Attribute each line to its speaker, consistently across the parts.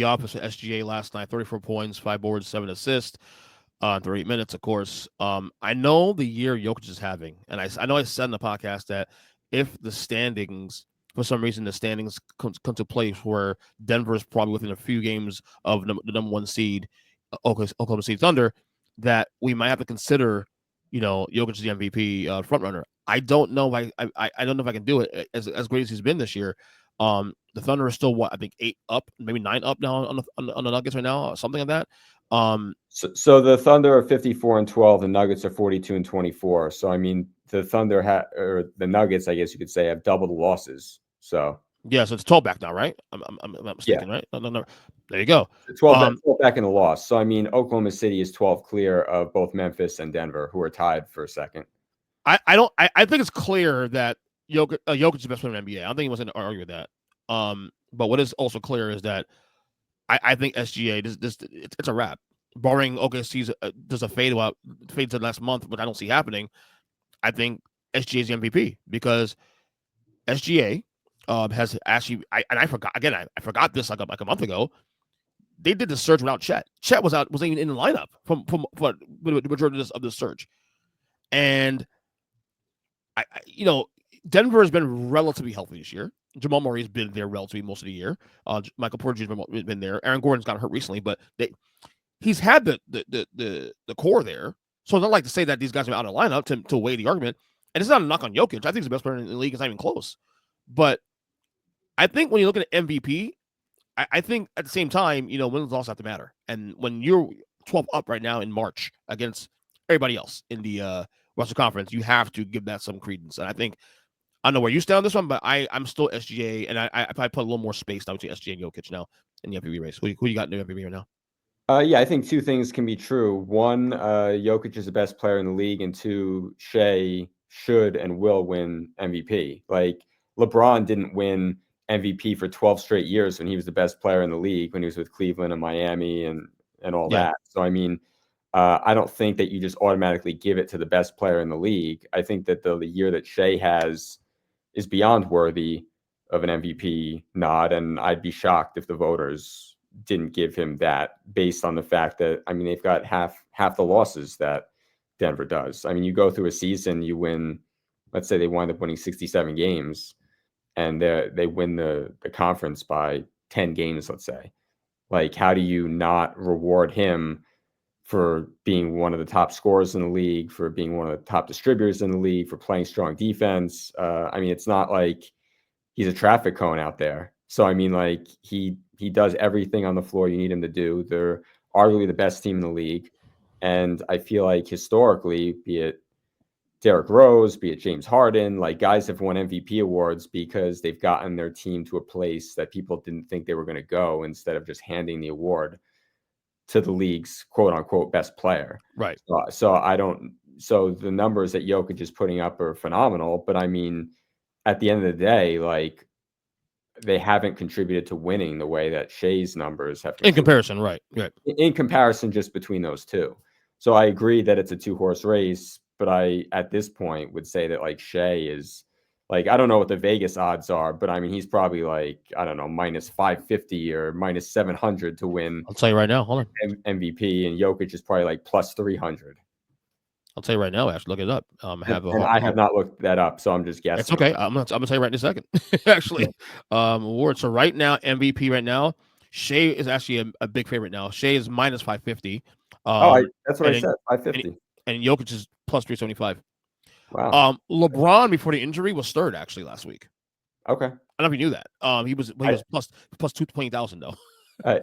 Speaker 1: the office of SGA last night, 34 points, 5 boards, 7 assists, 38 minutes, of course. I know the year Jokic is having, and I know I said in the podcast that if the standings, for some reason, the standings come to place where Denver is probably within a few games of the number one seed, Oklahoma City Thunder, that we might have to consider, Jokic the MVP front runner. I don't know if I don't know if I can do it as great as he's been this year. The Thunder are still what I think 8 up, maybe 9 up now on the Nuggets right now, something like that.
Speaker 2: So the Thunder are 54-12, the Nuggets are 42-24. So I mean, the Thunder or the Nuggets, I guess you could say, have double the losses. So
Speaker 1: yeah, so it's 12 back now, right? I'm not mistaken, right? No. There you go.
Speaker 2: 12 back in the loss. So I mean, Oklahoma City is 12 clear of both Memphis and Denver, who are tied for second.
Speaker 1: I think it's clear that Jokic is the best player in the NBA. I don't think he wants to argue with that. But what is also clear is that I think SGA it's a wrap. Barring OKC's does a fade to the last month, which I don't see happening. I think SGA is the MVP because SGA has actually I forgot this like a month ago. They did the surge without Chet. Chet wasn't even in the lineup from the majority of the surge, and Denver has been relatively healthy this year. Jamal Murray has been there relatively most of the year. Michael Porter has been there. Aaron Gordon's got hurt recently, but he's had the core there. So it's not like to say that these guys are out of lineup to weigh the argument. And it's not a knock on Jokic. I think he's the best player in the league. It's not even close. But I think when you look at MVP, I think at the same time, wins and losses have to matter. And when you're 12 up right now in March against everybody else in the Western Conference, you have to give that some credence. And I think I don't know where you stand on this one, but I'm still SGA, and I probably put a little more space now between SGA and Jokic now in the MVP race. Who you got in the MVP right now?
Speaker 2: Yeah, I think two things can be true. One, Jokic is the best player in the league, and two, Shea should and will win MVP. Like LeBron didn't win MVP for 12 straight years when he was the best player in the league when he was with Cleveland and Miami and all that. So I mean, I don't think that you just automatically give it to the best player in the league. I think that the year that Shea has is beyond worthy of an MVP nod, and I'd be shocked if the voters didn't give him that based on the fact that, I mean, they've got half the losses that Denver does. I mean, you go through a season, you win, let's say they wind up winning 67 games and they win the conference by 10 games, let's say. Like, how do you not reward him for being one of the top scorers in the league, for being one of the top distributors in the league, for playing strong defense? I mean, it's not like he's a traffic cone out there. So, I mean, like, he does everything on the floor you need him to do. They're arguably the best team in the league. And I feel like historically, be it Derrick Rose, be it James Harden, like, guys have won MVP awards because they've gotten their team to a place that people didn't think they were going to go, instead of just handing the award to the league's quote unquote best player.
Speaker 1: Right.
Speaker 2: So the numbers that Jokic is putting up are phenomenal, but I mean, at the end of the day, like, they haven't contributed to winning the way that Shea's numbers have.
Speaker 1: In comparison, right.
Speaker 2: In comparison, just between those two. So I agree that it's a 2-horse race, but I, at this point, would say that, like, Shea is, like, I don't know what the Vegas odds are, but I mean, he's probably like, I don't know, minus 550 or minus 700 to win.
Speaker 1: I'll tell you right now. Hold on.
Speaker 2: MVP, and Jokic is probably like plus 300.
Speaker 1: I'll tell you right now. Actually, look it up.
Speaker 2: I have not looked that up, so I'm just guessing.
Speaker 1: It's okay. I'm gonna tell you right in a second. Actually, award. So right now, MVP right now, Shea is actually a big favorite now. Shea is minus 550.
Speaker 2: That's what I said. 550.
Speaker 1: And Jokic is plus 375.
Speaker 2: Wow.
Speaker 1: LeBron before the injury was third actually last week.
Speaker 2: Okay.
Speaker 1: I don't know if you knew that. He was plus 220,000 though.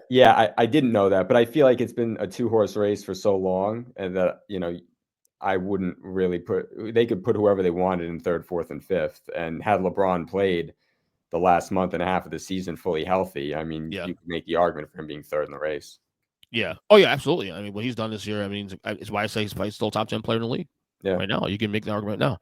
Speaker 2: Yeah, I didn't know that, but I feel like it's been a 2-horse race for so long, and that, I wouldn't really they could put whoever they wanted in third, fourth, and fifth. And had LeBron played the last month and a half of the season fully healthy, I mean, you could make the argument for him being third in the race.
Speaker 1: Yeah. Oh yeah, absolutely. I mean, what he's done this year, I mean, it's why I say he's still top 10 player in the league. Yeah. Right now. You can make the argument now.